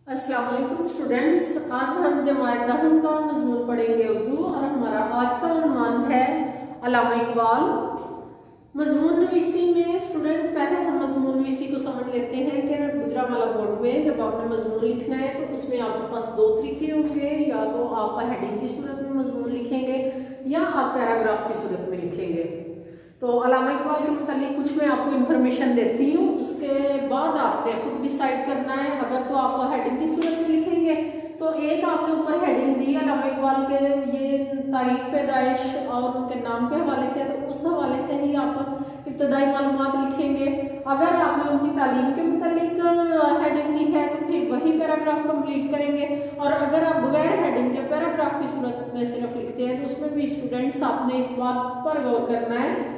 अस्सलाम वालेकुम स्टूडेंट्स, आज हम जमात दहम का मजमून पढ़ेंगे उर्दू और हमारा आज का उन्वान है अल्लामा इकबाल। मजमून नवीसी में स्टूडेंट पहले हम मजमून नवीसी को समझ लेते हैं कि गुजरावाला बोर्ड में जब आपने मजमून लिखना है तो उसमें आपके पास दो तरीके होंगे, या तो आप हेडिंग की सूरत में मजमून लिखेंगे या आप पैराग्राफ की सूरत में लिखेंगे। तो अल्लामा इकबाल के मुतालिक कुछ मैं आपको इन्फॉर्मेशन देती हूँ, उसके बाद आपने खुद डिसाइड करना है। अगर तो आप हेडिंग की सूरत में लिखेंगे तो एक आपने ऊपर हेडिंग दी अल्लामा इकबाल के ये तारीख पैदाइश और उनके नाम के हवाले से, तो उस हवाले से ही आप इब्तदाई मालूमात लिखेंगे। अगर आपने उनकी तालीम के मुतालिक हेडिंग दी है तो फिर वही पैराग्राफ कंप्लीट करेंगे, और अगर आप बगैर हेडिंग के पैराग्राफ की सूरत में सिर्फ लिखते हैं तो उसमें भी स्टूडेंट्स आपने इस बात पर गौर करना है,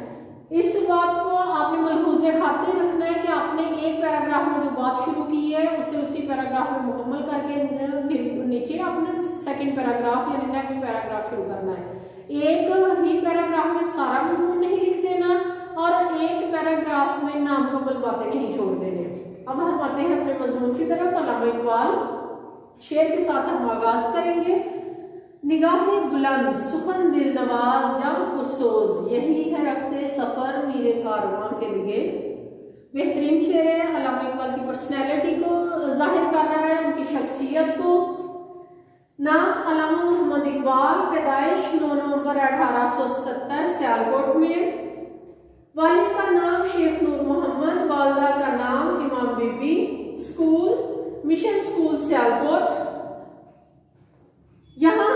इस बात को आपने मलहूज़े खाते रखना है कि आपने एक पैराग्राफ में जो बात शुरू की है उसे उसी पैराग्राफ में मुकम्मल करके फिर नीचे आपने सेकंड पैराग्राफ यानी नेक्स्ट पैराग्राफ शुरू करना है। एक ही पैराग्राफ में सारा मजमून नहीं लिख देना और एक पैराग्राफ में नामुकम्मल बातें नहीं छोड़ देने। अब हम आते हैं अपने मजमून की तरफ। अल्लामा इकबाल शेर के साथ हम आगाज करेंगे। निगाहे बुलंद सुखन दिल नवाज जम पुरसोज, यही है रखते सफर मेरे कारवां के लिए। बेहतरीन शेर है, अल्लामा इकबाल की पर्सनैलिटी को जाहिर कर रहा है, उनकी शख्सियत को। नाम अल्लामा मोहम्मद इकबाल, पैदाइश 9 नवंबर 1877 सियालकोट में। वालिद का नाम शेख नूर मोहम्मद, वालदा का नाम Imam Bibi. School mission school Sialkot. यहाँ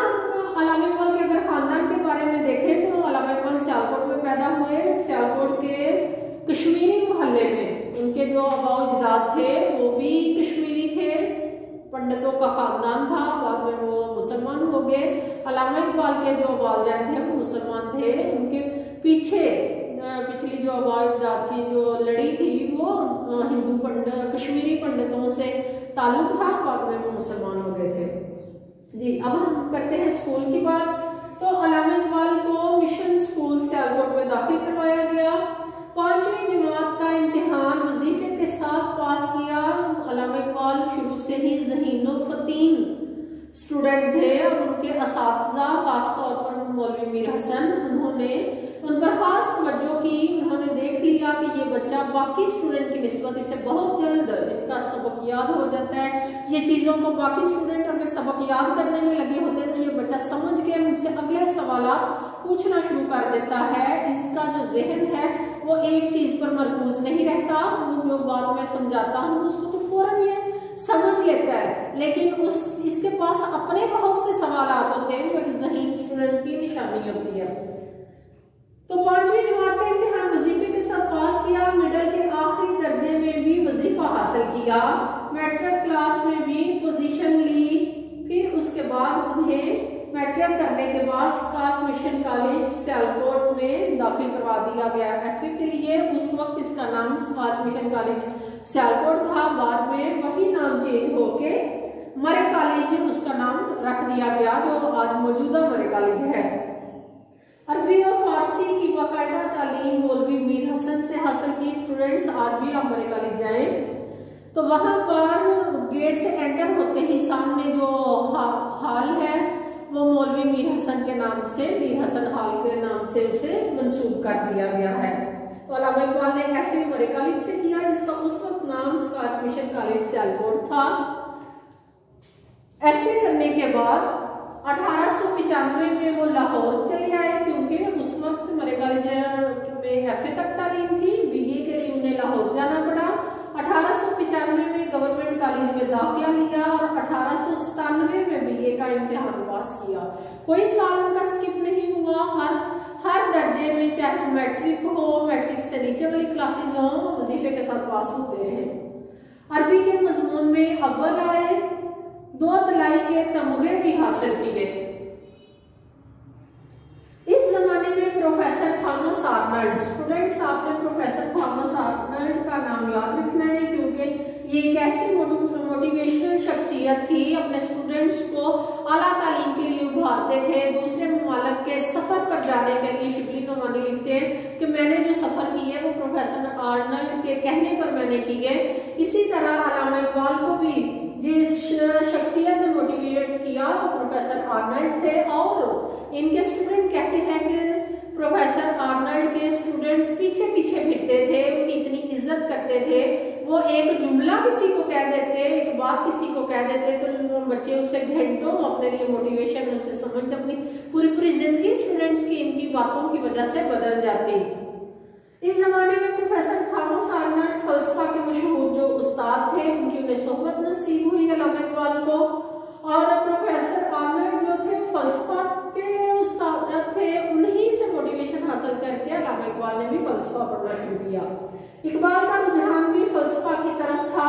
अल्लामा इकबाल के अगर खानदान के बारे में देखें तो अल्लामा इकबाल सियालकोट में पैदा हुए। सियालकोट के कश्मीरी मोहल्ले में उनके जो आबा अजदाद थे वो भी कश्मीरी थे, पंडितों का खानदान था, बाद में वो मुसलमान हो गए। अल्लामा इकबाल के जो वालिदैन थे वो मुसलमान थे, उनके पीछे पिछली जो आबा अजदाद की जो लड़ी थी वो हिंदू पंडित कश्मीरी पंडितों से ताल्लुक था, बाद में वो मुसलमान हो गए थे जी। अब हम करते हैं स्कूल की बात। तो अल्लामा इकबाल को मिशन स्कूल सियालकोट में दाखिल करवाया गया। 5वीं जमात का इम्तिहान वजीफे के साथ पास किया। अल्लामा इकबाल शुरू से ही ज़हीन व फतीन स्टूडेंट थे और उनके असातिज़ा खासतौर पर मौलवी मीर हसन, उन्होंने उन पर खास तवज्जो की। उन्होंने देख लिया कि ये बच्चा बाकी स्टूडेंट की निस्बत इसे बहुत जल्द इसका सबक याद हो जाता है। ये चीज़ों को बाकी स्टूडेंट अगर सबक याद करने में लगे होते हैं तो ये बच्चा समझ के मुझसे अगले सवालात पूछना शुरू कर देता है। इसका जो जहन है वो एक चीज़ पर मरकूज नहीं रहता, वो जो बात मैं समझाता हूँ उसको तो फौरन ये समझ लेता है, लेकिन इसके पास अपने बहुत से सवालात होते हैं जो एक ज़हीन स्टूडेंट की निशानी होती है। तो 5वीं जमात का इम्तिहान वजीफे के साथ पास किया। मिडल के आखिरी दर्जे में भी वजीफा हासिल किया। मैट्रिक क्लास में भी पोजीशन ली। फिर उसके बाद उन्हें मैट्रिक करने के बाद स्कॉच मिशन कॉलेज सियालकोट में दाखिल करवा दिया गया FA के लिए। उस वक्त इसका नाम स्कॉच मिशन कॉलेज सियालकोट था, बाद में वही नाम चेंज होके मरे कॉलेज उसका नाम रख दिया गया जो आज मौजूदा मरे कॉलेज है। अरबी और फारसी की बाकायदा तालीम मौलवी मीर हसन से हासिल की। स्टूडेंट्स आज भी आप मरे कॉलेज जाएं तो वहाँ पर गेट से एंटर होते ही सामने जो हॉल है वो मौलवी मीर हसन के नाम से, मीर हसन हॉल के नाम से उसे मंसूब कर दिया गया है। तो अल्लामा इकबाल ने FA मरे कॉलेज से किया जिसका उस वक्त नाम स्कॉच मिशन कॉलेज सियालकोट था। FA करने के बाद 1895 में वो लाहौर चले आए, क्योंकि उस वक्त मरे कॉलेज में FA तक तालीम थी। BA के लिए उन्हें लाहौर जाना पड़ा। 1895 में गवर्नमेंट कॉलेज में दाखिला लिया और 1897 में BA का इम्तिहान पास किया। कोई साल उनका स्किप नहीं हुआ। हर दर्जे में, चाहे मैट्रिक हो, मैट्रिक से नीचे वाली क्लासेज हो, वजीफे के साथ पास होते हैं। अरबी के मजमून में अव्वल आए। 2 तलाई के तमगे भी हासिल किए। इस जमाने में प्रोफेसर थॉमस आर्नल्ड, स्टूडेंट्स आपने प्रोफेसर थॉमस आर्नल्ड का नाम याद रखना है, क्योंकि ये एक ऐसी मोटिवेशनल शख्सियत थी, अपने स्टूडेंट्स को आला तालीम के लिए उभारते थे। दूसरे मुमालिक के सफर पर जाने के लिए शिबली नोमानी लिखते हैं कि मैंने जो सफर किए वो प्रोफेसर आर्नल्ड के कहने पर मैंने किए। इसी तरह अल्लामा इकबाल को भी जिस आर्नल्ड थे, और इनके स्टूडेंट कहते हैं कि प्रोफेसर आर्नल्ड के स्टूडेंट पीछे पीछे फिरते थे, उनकी इतनी इज्जत करते थे। वो एक जुमला किसी को कह देते, एक बात किसी को कह देते तो बच्चे उससे घंटों अपने लिए मोटिवेशन उससे समझते, अपनी पूरी जिंदगी स्टूडेंट्स की इनकी बातों की वजह से बदल जाती। इस जमाने में प्रोफेसर थॉमस आर्नल्ड फलसफा के मशहूर जो उस्ताद थे, उनकी उन्हें सोहबत नसीब हुई अल्लामा इकबाल को। और प्रोफेसर आर्नल्ड जो थे फलसफा के उस्ताद थे, उन्हीं से मोटिवेशन हासिल करके अल्लामा इकबाल ने भी फलसफा पढ़ना शुरू किया। इकबाल का रुझान भी फलसफा की तरफ था।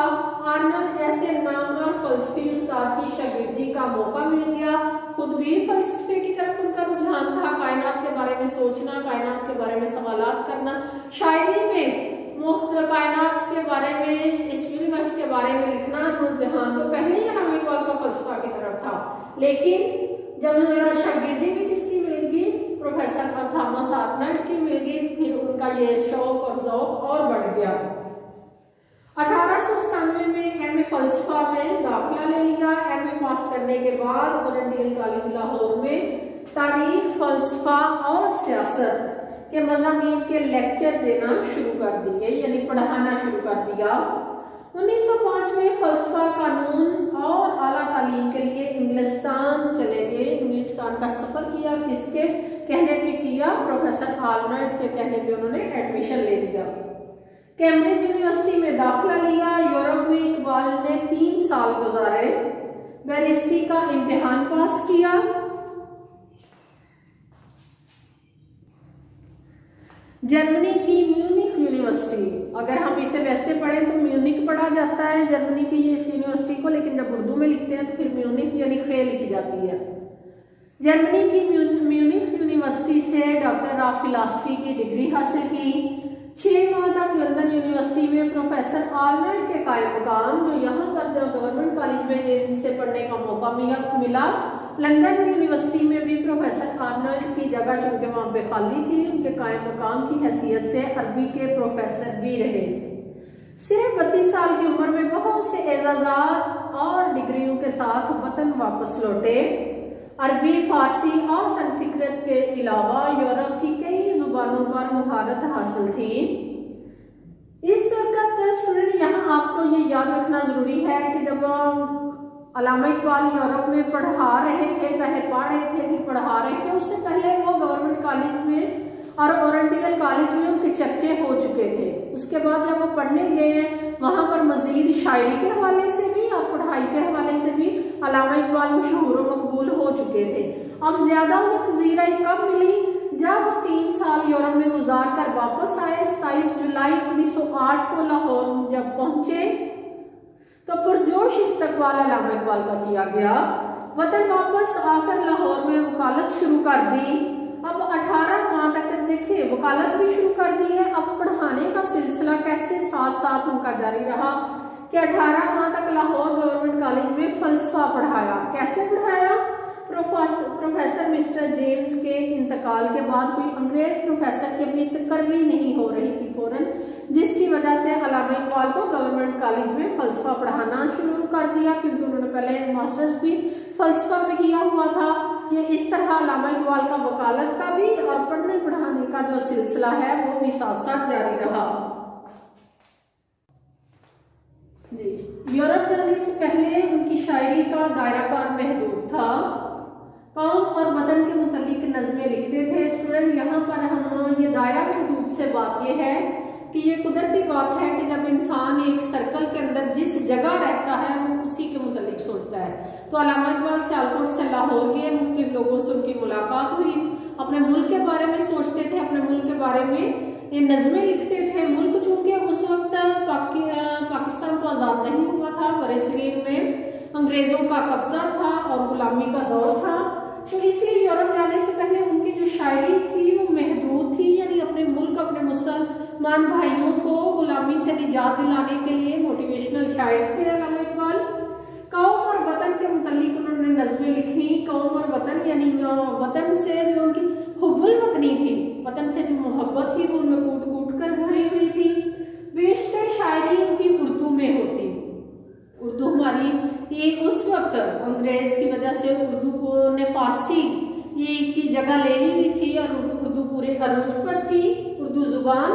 आर्नल्ड जैसे नामवर फलसफी उस्ताद की शागिर्दी का मौका मिल गया। खुद भी फलसफे की तरफ उनका रुझान था, कायनात के बारे में सोचना, कायनात के बारे में सवालात करना, शायरी में कायनात के बारे में, इस यूनिवर्स के बारे में लिखना। रुझान तो पहले ही अल्लामा इकबाल का फलसफा की तरफ था, लेकिन जब शागिर्दी भी किसकी मिलेगी, प्रोफेसर थॉमस आर्नल्ड की मिल गई, फिर उनका ये शौक और ज़ौक और बढ़ गया। 1897 में एमए फलसफा में दाखिला ले लिया। एमए पास करने के बाद ओरिएंटल कॉलेज लाहौर में तारीख, फलसफा और सियासत के मज़ामीन के लेक्चर देना शुरू कर दिए, यानी पढ़ाना शुरू कर दिया। 1905 में फलसफा, कानून और आला तालीम के लिए इंग्लिस्तान चले गए। इंग्लिस्तान का सफर किया, किसके कहने पे किया, प्रोफेसर आर्नल्ड के कहने पे उन्होंने एडमिशन ले लिया। कैम्ब्रिज यूनिवर्सिटी में दाखिला लिया। यूरोप में इकबाल ने 3 साल गुजारे। बैरिस्ट्री का इम्तिहान पास किया। जर्मनी की म्यूनिख यूनिवर्सिटी, अगर हम इसे वैसे पढ़ें तो म्यूनिक पढ़ा जाता है जर्मनी की इस यूनिवर्सिटी को, लेकिन जब उर्दू में लिखते हैं तो फिर म्यूनिख यानी खे लिखी जाती है। जर्मनी की म्यूनिख यूनिवर्सिटी से डॉक्टर ऑफ फिलॉसफी की डिग्री हासिल की। 6 माह तक लंदन यूनिवर्सिटी में प्रोफेसर आर्नल्ड के कायम मकाम, जो यहाँ पर गवर्नमेंट कॉलेज में जिनसे पढ़ने का मौका मिला, लंदन यूनिवर्सिटी में भी प्रोफेसर आर्नल्ड की जगह चूंकि वहाँ पे खाली थी, उनके कायम मकाम की हैसियत से अरबी के प्रोफेसर भी रहे। सिर्फ 32 साल की उम्र में बहुत से एजाजात और डिग्रियों के साथ वतन वापस लौटे। अरबी, फारसी और संस्कृत के अलावा यूरोप की कई जुबानों पर महारत हासिल थी। इस वक्त स्टूडेंट यहाँ आपको ये याद रखना जरूरी है कि जब अल्लामा इकबाल यूरोप में पढ़ा रहे थे, पहले पढ़ रहे थे फिर पढ़ा रहे थे, उससे पहले वो गवर्नमेंट कॉलेज में और ओरिएंटल कॉलेज में उनके चर्चे हो चुके थे। उसके बाद जब वो पढ़ने गए वहाँ पर मजीद शायरी के हवाले से भी और पढ़ाई के हवाले से भी अल्लामा इकबाल मशहूर व मकबूल हो चुके थे। अब ज्यादा उन्हें पजीराई कब मिली, जब वो 3 साल यूरोप में गुजार कर वापस आए। 27 जुलाई 1908 को लाहौर जब पहुंचे तो पुरजोश इस्तकबाल अल्लामा इकबाल का किया गया। वतन वापस आकर लाहौर में वकालत शुरू कर दी। अब 18 माह तक देखिए वकालत भी शुरू कर दी है। अब पढ़ाने का सिलसिला कैसे साथ साथ उनका जारी रहा कि 18 माह तक लाहौर गवर्नमेंट कॉलेज में फलसफा पढ़ाया। कैसे पढ़ाया, प्रोफेसर मिस्टर जेम्स के इंतकाल के बाद कोई अंग्रेज प्रोफेसर की भी तकर्री नहीं हो रही थी फौरन, जिसकी वजह से अल्लामा इकबाल को गवर्नमेंट कॉलेज में फलसफा पढ़ाना शुरू कर दिया, क्योंकि उन्होंने पहले मास्टर्स भी फलसफा में किया हुआ था। ये इस तरह अल्लामा इकबाल का वकालत का भी और पढ़ने पढ़ाने का जो सिलसिला है वो भी साथ साथ जारी रहा। जी, यूरोप जाने से पहले उनकी शायरी का दायरा कार महदूद था। कौम और वतन के मुतालिक नज़में लिखते थे। स्टूडेंट यहाँ पर हम ये दायरा महदूद से बात ये है कि ये कुदरती बात है कि जब इंसान एक सर्कल के अंदर जिस जगह रहता है वो उसी के मुतालिक सोचता है। तो अल्लामा इकबाल सियालकोट से लाहौर गए, मुख्तलिफ लोगों से उनकी मुलाकात हुई, अपने मुल्क के बारे में सोचते थे, अपने मुल्क के बारे में ये नज़में लिखते थे। मुल्क चूंकि उस वक्त पाकिस्तान तो आज़ाद नहीं हुआ था, बरसगीर में अंग्रेज़ों का कब्जा था और गुलामी का दौर था, तो इसलिए यूरोप जाने से पहले उनकी जो शायरी थी वो महदूद थी, यानी अपने मुल्क, अपने मुसलमान भाइयों को गुलामी से निजात दिलाने के लिए मोटिवेशनल शायर थे अल्लामा इकबाल। कौम और वतन के मुतालिक उन्होंने नज़में लिखी। कौम और वतन यानी वतन से जो उनकी हुब्बुल वतनी थी, वतन से जो मोहब्बत थी वो उनमें कूट कूट कर भरी हुई थी। बेशतर शायरी उनकी उर्दू में होती। उर्दू हमारी ये उस वक्त अंग्रेज की वजह से उर्दू को ने फारसी की जगह ले ली हुई थी और उर्दू पूरे अरूज पर थी। उर्दू जुबान,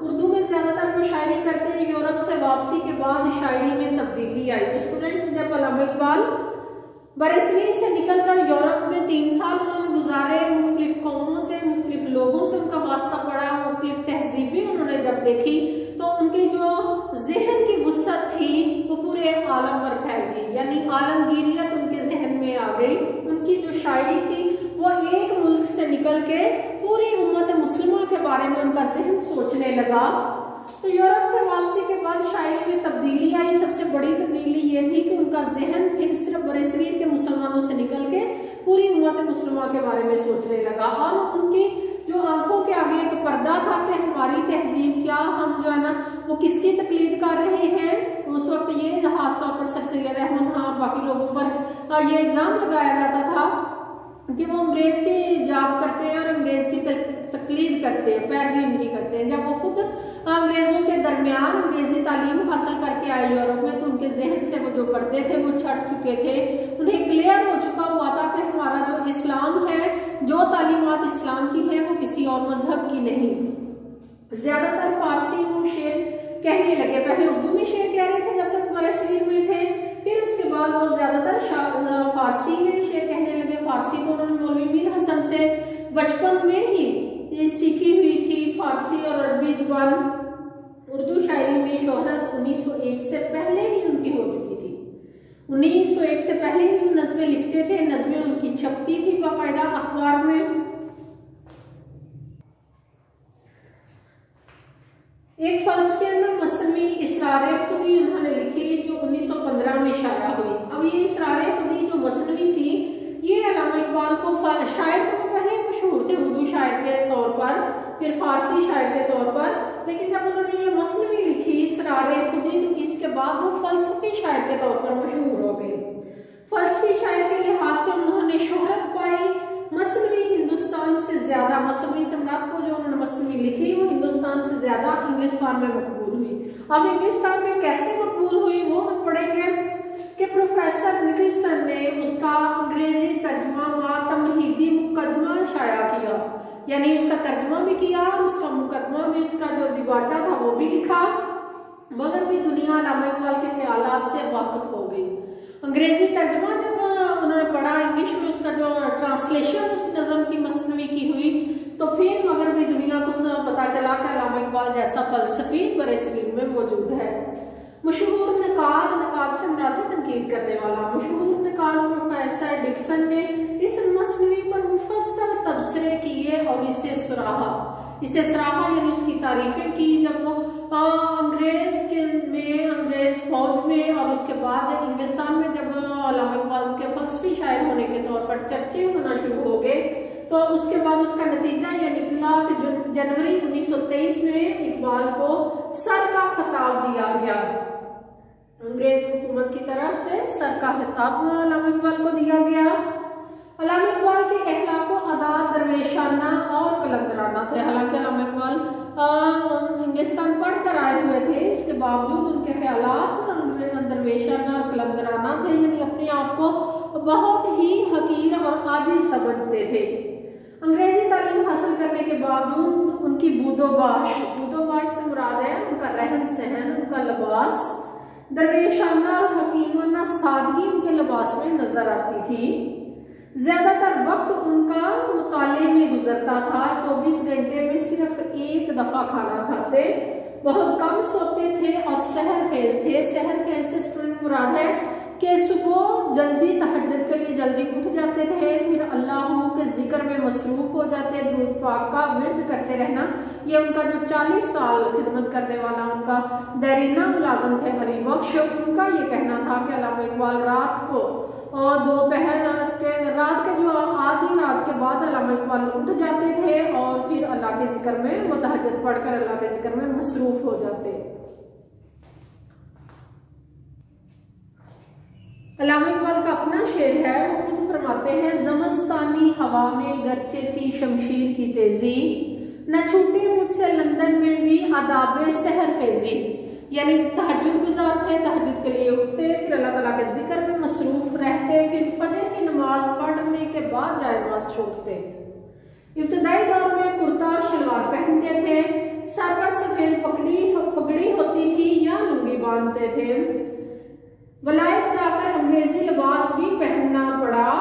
उर्दू में ज्यादातर वो शायरी करते हैं। यूरोप से वापसी के बाद शायरी में तब्दीली आई। तो स्टूडेंट्स, जब अल्लामा इकबाल बरसगीर से निकलकर यूरोप में 3 साल उन्होंने गुजारे, मुख्तलिफ कौमों से, मुख्तलिफ लोगों से उनका वास्ता पड़ा, मुख्तलिफ तहजीबें उन्होंने जब देखी तो उनकी जो जहन की वुसअत थी वो पूरे आलम पर फैल गई, यानी आलमगीरियत उनके जहन में आ गई। उनकी जो शायरी थी वो एक मुल्क से निकल के पूरी उम्मत मुस्लिमा के बारे में उनका जहन सोचने लगा। तो यूरोप से वापसी के बाद शायरी में तब्दीली आई। सबसे बड़ी तब्दीली ये थी कि उनका जहन फिर सिर्फ बरसगीर के मुसलमानों से निकल के पूरी उम्मत मुस्लिमा के बारे में सोचने लगा। और उनकी जो आंखों के आगे एक पर्दा था कि हमारी तहजीब क्या, हम जो है ना वो किसकी तकलीद कर रहे हैं। उस वक्त ये खासतौर पर सर सैयद अहमद खां और बाकी लोगों पर ये इल्जाम लगाया जाता था कि वो अंग्रेज की जाप करते हैं और अंग्रेज की तकलीद करते हैं, पैरवी उनकी करते हैं। जब वो खुद अंग्रेजों के दरमियान अंग्रेजी तालीम हासिल करके आए यूरोप में, तो उनके जहन से वो जो पर्दे थे वो छट चुके थे। उन्हें क्लियर हो चुका हुआ था कि हमारा जो इस्लाम है, जो तालीमात इस्लाम की है, वो किसी और मजहब की नहीं। ज्यादातर फारसी वो शेर कहने लगे। पहले उर्दू में शेर कह रहे थे जब तक बरसगीर में थे, फिर उसके बाद वो ज्यादातर फारसी में शेर कहने लगे। फारसी को उन्होंने मौलवी मीर हसन से बचपन में ही ये सीखी हुई थी, फारसी और अरबी जुबान। उर्दू शायरी में शोहरत 1901 से पहले ही उनकी हो चुकी थी। 1901 से पहले ही वो नज़में लिखते थे, नज़में उनकी छपती थी बाकायदा अखबार में। एक फलसफिया मसनवी इसरारे खुदी उन्होंने लिखी जो 1915 में शाया हुई। अब ये इसरारे खुदी जो मसनवी थी, ये अल्लामा इकबाल को शायर तो वो पहले मशहूर थे उर्दू शायर के तौर पर, फिर फारसी शायर के तौर पर, लेकिन जब उन्होंने ये मसनवी लिखी इसरारे खुदी, तो इसके बाद वो फलसफी शायर के तौर पर मशहूर हो गए। फलसफी शायर के लिहाज से उन्होंने शोहरत पाई। मसनवी हिंदुस्तान से ज्यादा, मसनवी सम्राट को जो उन्होंने मसनवी लिखी वो हिंदुस्तान से ज्यादा इंग्लिस्तान में मकबूल हुई। अब इंग्लिस्तान में कैसे मकबूल हुई वो हम पढ़ेंगे कि प्रोफेसर निकलसन ने उसका अंग्रेजी तर्जमा तमहीदी मुकदमा शाया किया, यानी उसका तर्जमा भी किया और उसका मुकदमा भी, उसका जो दिबाचा था वो भी लिखा। मगर भी दुनिया अल्लामा इकबाल के ख्यालात से वाकिफ हो गई। अंग्रेजी तर्जमा जब उन्होंने पढ़ा, इंग्लिश में उसका जो ट्रांसलेशन उस नज़म की मसनवी की हुई, तो फिर मगर भी दुनिया को पता चला कि अल्लामा इकबाल जैसा फलसफी बरसगीर में मौजूद है। मशहूर नकाद से मुराद है तनकीद करने वाला। मशहूर नकाद प्रोफेसर डिक्सन ने इस मसनवी पर मुफस्सल तबसरे किए और इसे सराहा यानी उसकी तारीफें की। जब वो अंग्रेज फौज में और उसके बाद इंग्लिस्तान में जब अल्लामा इकबाल के फलसफी शायर होने के तौर पर चर्चे होना शुरू हो गए, तो उसके बाद उसका नतीजा यह निकला कि जनवरी 1923 में इकबाल को सर का खिताब दिया गया। अंग्रेज हुकूमत की तरफ से सर का खिताब अल्लामा इकबाल को दिया गया। अल्लामा इकबाल के अखलाक व आदात दरवेशाना और कलंदराना थे। हालांकि अल्लामा इकबाल इंग्लिस्तान पढ़ कर आए हुए थे, इसके बावजूद उनके ख्यालात दरवेशाना और कलंदराना थे, यानी अपने आप को बहुत ही हकीर और आजिज समझते थे। अंग्रेजी तालीम हासिल करने के बावजूद उनकी बूदोबाश से मुराद है उनका रहन सहन, उनका लिबास, दरवेशाना और हकीमाना सादगी उनके लिबास में नजर आती थी। ज्यादातर वक्त उनका मुताले में गुजरता था। 24 घंटे में सिर्फ एक दफा खाना खाते, बहुत कम सोते थे और सहर खेज थे। सहर खेज से स्टूडेंट मुराद है कि सुबह जल्दी तहज्जुद के लिए जल्दी उठ जाते थे, फिर अल्लाह के जिक्र में मसरूफ हो जाते, दुरूद पाक का विर्द करते रहना। ये उनका जो 40 साल खिदमत करने वाला उनका देरीना मुलाजम थे अली बख्श, उनका ये कहना था कि अल्लामा इकबाल रात को और दोपहर रात के जो आधी रात के बाद अल्लामा इकबाल उठ जाते थे और फिर अल्लाह के जिक्र में वो तहज्जुद पढ़कर अल्लाह के जिक्र में मसरूफ हो जाते। अल्लामा इकबाल का अपना शेर है, वो खुद फरमाते हैं, ज़मस्तानी हवा में गरचे थी शमशीर की तेजी, न छूटे मुझसे लंदन में भी आदाब सहर खेजी। यानी तहज्जुद गुजार थे, तहज्जुद के लिए उठते, फिर अल्लाह ताला के जिक्र में मसरूफ रहते, फिर फजर की नमाज पढ़ने के बाद जाए नमाज छोड़ते। इब्तदाई दौर में कुर्ता और शलवार पहनते थे, सर पर सफेद पगड़ी होती थी या लुंगी बांधते थे। वलायत जाकर अंग्रेजी लिबास भी पहनना पड़ा।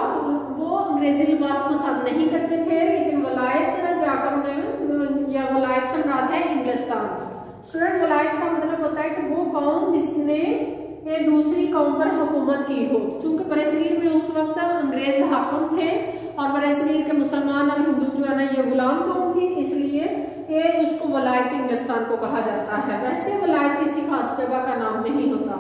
वो अंग्रेजी लिबास पसंद नहीं करते थे, लेकिन वलायत जाकर उन्हें, या वलायत से मुराद है इंग्लिस्तान। स्टूडेंट, वलायत का मतलब होता है कि वो कौम जिसने दूसरी कौम पर हुकूमत की हो। चूंकि बरसगीर में उस वक्त अंग्रेज हाकिम थे और बरसगीर के मुसलमान और हिंदू जो है ना ये गुलाम कौम थी, इसलिए ये उसको वलायत इंग्लिस्तान को कहा जाता है। वैसे वलायत किसी खास जगह का नाम नहीं होता।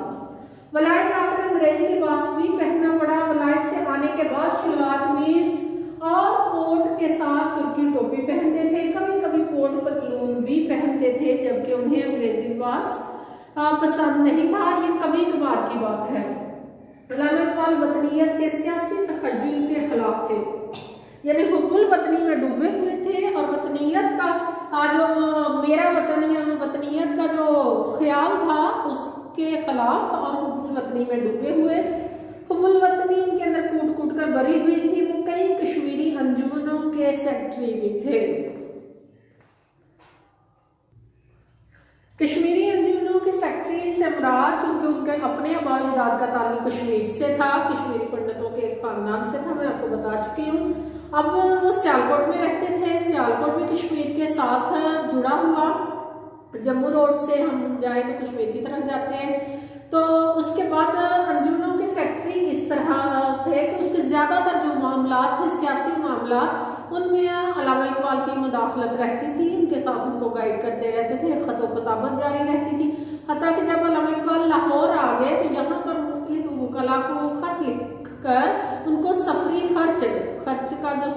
वलायत आकर अंग्रेजी लिबास भी पहनना पड़ा। वलायत से आने के बाद शलवार कमीज और कोट के साथ तुर्की टोपी पहनते थे, कभी कभी कोट पतलून भी पहनते थे, जबकि उन्हें अंग्रेजी लिबास पसंद नहीं था। ये कभी कभार की बात है। अल्लामा इकबाल वतनियत के सियासी तखय्युल के खिलाफ थे, यानी हुब्बुल वतनी में डूबे हुए थे और वतनियत का जो मेरा वतनियत का जो ख्याल था उसके खिलाफ और हुब्बुल वतनी में डूबे हुए। हुब्बुल वतनी उनके अंदर कूट कूट कर भरी हुई थी। वो कई कश्मीरी अंजुमनों के सेक्रेटरी भी थे। कश्मीरी अंजुमनों के सेक्रेटरी से मुराद, चूंकि उनके अपने आबाद का ताल्लुक कश्मीर से था, कश्मीरी पंडितों के एक खानदान से था, मैं आपको बता चुकी हूँ। अब वो सियालकोट में रहते थे। सियालकोट भी कश्मीर के साथ जुड़ा हुआ। जम्मू रोड से हम जाए तो कश्मीर की तरफ जाते हैं। तो उसके बाद अंजुमनों के सेक्रेटरी इस तरह थे कि उसके ज्यादातर जो मामलात थे, सियासी मामलात, उनमें अल्लामा इकबाल की मुदाखलत रहती थी। उनके साथ उनको गाइड करते रहते थे, खतो किताबत जारी रहती थी। हत्ता कि जब अल्लामा इकबाल लाहौर आ गए तो यहाँ पर मुख्तलिफ वकला को खत लिख कर उनको सफरी खर्च का जो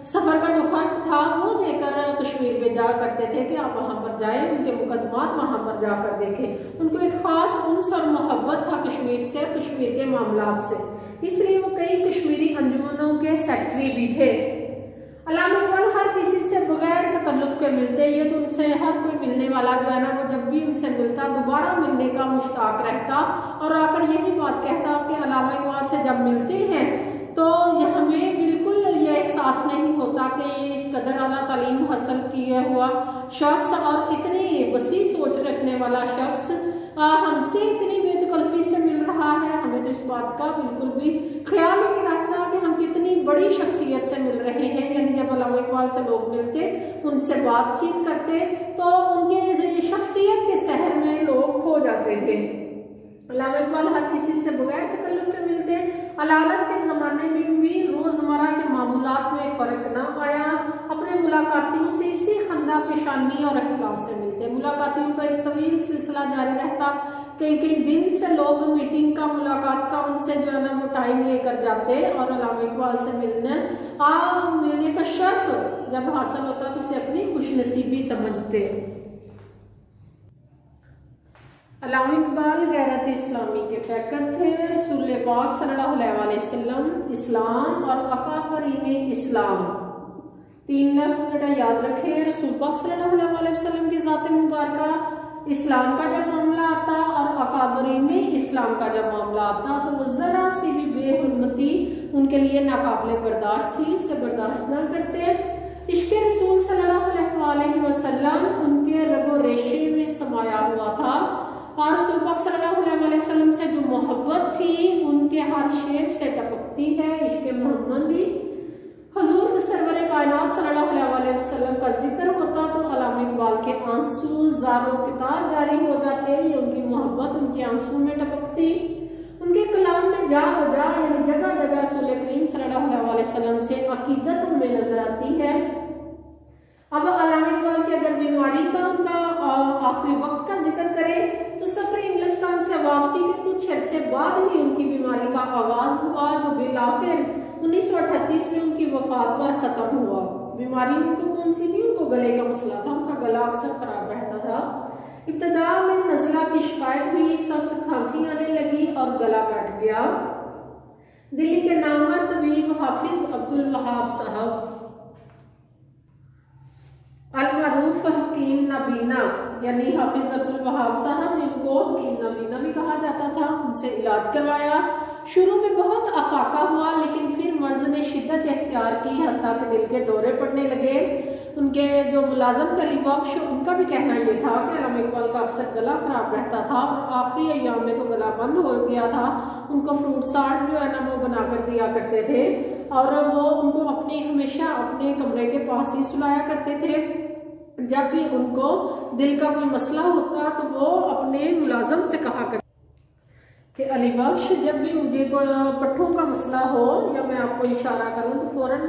सफर का जो खर्च था वो देकर कश्मीर में जा करते थे कि आप वहां पर जाएं, उनके मुकदमात वहां पर जाकर देखें। उनको एक खास उन्स और मोहब्बत था कश्मीर से, कश्मीर के मामलात से, इसलिए वो कई कश्मीरी अंजुमनों के सेक्रेटरी भी थे। अल्लामा इकबाल हर किसी से बगैर तकल्लुफ के मिलते। ये तो उनसे हर कोई मिलने वाला जो है ना, वो जब भी उनसे मिलता दोबारा मिलने का मुश्ताक रहता और आकर यही बात कहता कि अल्लामा इकबाल से जब मिलते हैं तो हमें बिल्कुल ये एहसास नहीं होता कि ये इस कदर आला तालीम हासिल किया हुआ शख्स और इतनी वसी सोच रखने वाला शख्स हमसे इतनी बेतकल्फी से मिल रहा है। हमें तो इस बात का बिल्कुल भी ख्याल ही नहीं रखता कि हम कितनी बड़ी शख्सियत से मिल रहे हैं। यानी जब अल्लामा इकबाल से लोग मिलते, उनसे बातचीत करते तो उनके शख्सियत के शहर में लोग खो जाते थे। अल्लामा इकबाल हर किसी से बगैर तकल्लुफ के मिलते। अलालत के ज़माने में भी रोज़मर्रा के मामूलात में फ़र्क ना पाया। अपने मुलाकातियों से इसी खंदा पेशानी और अखलाक से मिलते। मुलाकातियों का एक तवील सिलसिला जारी रहता। कई दिन से लोग मीटिंग का, मुलाकात का उनसे जो है ना वो टाइम लेकर जाते और अल्लामा इकबाल से मिलने का शर्फ जब हासिल होता तो उसे अपनी खुशनसीबी समझते। अल्लामा इकबाल गैरत इस्लामी के पैकर थे। रसूल पाक सल्लल्लाहु अलैहि वसल्लम, इस्लाम और अकाबरीन इस्लाम, तीन लफ्ज़ याद रखें। रसूल पाक सल्लल्लाहु अलैहि वसल्लम की ज़ात मुबारका, इस्लाम का जब मामला आता और अकाबरीन इस्लाम का जब मामला आता तो वो ज़रा सी भी बेहुरमती उनके लिए नाकाबिले बर्दाश्त थी, उसे बर्दाश्त न करते। इश्क़ रसूल सल्लल्लाहु अलैहि वसल्लम उनके रगो रेशे में समाया हुआ था और रसूल पाक सल्लल्लाहु अलैहि वसल्लम से जो मोहब्बत थी उनके हर शेर से टपकती है। इश्क़ मोहम्मद भी हुजूर सरवर कायनात सल्लल्लाहु अलैहि वसल्लम का जिक्र होता तो अल्लामा इकबाल के आंसू ज़ारो कितार जारी हो जाते। ये उनकी मोहब्बत उनके आंसू में टपकती। उनके कलाम में जा बजा यानी जगह जगह रसूल करीम सल्लल्लाहु अलैहि वसल्लम से अकीदत हमें नजर आती है। अब अल्लामा इकबाल की अगर बीमारी का उनका आखिरी वक्त का जिक्र करें तो सफर इंग्लिस्तान से वापसी के कुछ अरसे बाद ही उनकी बीमारी का आगाज हुआ, जो बिलाखिर 1938 में उनकी वफात पर खत्म हुआ। बीमारी उनको कौन सी थी? उनको गले का मसला था, उनका गला अक्सर खराब रहता था। इब्तदा में नज़ला की शिकायत हुई, सख्त खांसी आने लगी और गला बैठ गया। दिल्ली के नामवर तबीब हाफिज अब्दुल वहाब साहब अल-मरूफ हकीम नबीना यानी हाफिज अब्दुल वहाब साहब, जिनको हकीम नबीना भी कहा जाता था, उनसे इलाज करवाया। शुरू में बहुत अफाका हुआ, लेकिन फिर मर्ज ने शिद्दत इख्तियार की, हत्ता के दिल के दौरे पड़ने लगे। उनके जो मुलाजम थे अली बख्श, उनका भी कहना ये था कि अल्लामा इकबाल का अक्सर गला खराब रहता था और आखिरी अय्याम में तो गला बंद हो गया था। उनको फ्रूट साल्ट जो है ना वो बना कर दिया करते थे और वो उनको हमेशा अपने कमरे के पास ही सुलाया करते थे। जब भी उनको दिल का कोई मसला होता तो वो अपने मुलाजम से कहा करते कि अली बख्श, जब भी मुझे कोई पट्ठों का मसला हो या मैं आपको इशारा करूं तो फौरन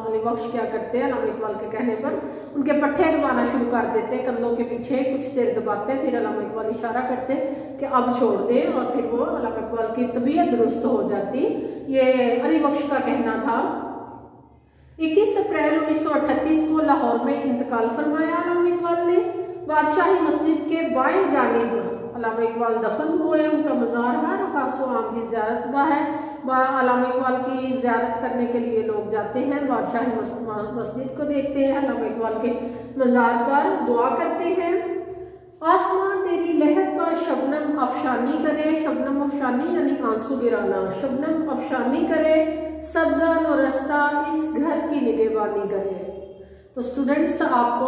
अली बख्श क्या करते हैं, अल्लामा इकबाल के कहने पर उनके पट्ठे दबाना शुरू कर देते, कंधों के पीछे कुछ देर दबाते, फिर अल्लामा इकबाल इशारा करते कि अब छोड़ दें और फिर वो अल्लामा इकबाल की तबीयत दुरुस्त हो जाती। ये अली बख्श का कहना था। 21 अप्रैल 1938 को लाहौर में इंतकाल फरमाया अल्लामा इकबाल ने। बादशाही मस्जिद के बाएं जानिब अल्लामा इकबाल दफन हुए। उनका मज़ार है, खासो आम की ज़ियारतगाह है। अल्लामा इकबाल की ज़ियारत करने के लिए लोग जाते हैं, बादशाही मस्जिद को देखते हैं, अल्लामा इकबाल के मज़ार पर दुआ करते हैं। आसमां तेरी लहर पर शबनम अफशानी करे, शबनम अफशानी यानी आंसू गिराना, शबनम अफशानी करे, सब्ज़ा और रास्ता इस घर की निगहबानी करे। तो स्टूडेंट्स, आपको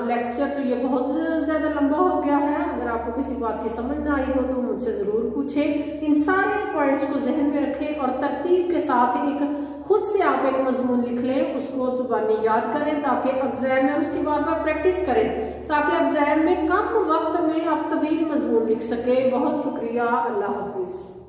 लेक्चर तो ये बहुत ज़्यादा लंबा हो गया है। अगर आपको किसी बात की समझ ना आई हो तो मुझसे ज़रूर पूछें। इन सारे पॉइंट्स को जहन में रखें और तरतीब के साथ खुद से आप एक मजमून लिख लें, उसको जुबानी याद करें ताकि एग्जाम में उसकी बार बार प्रैक्टिस करें, ताकि एग्जाम में कम वक्त में आप तवील मजमून लिख सकें। बहुत शुक्रिया। अल्लाह हाफिज़।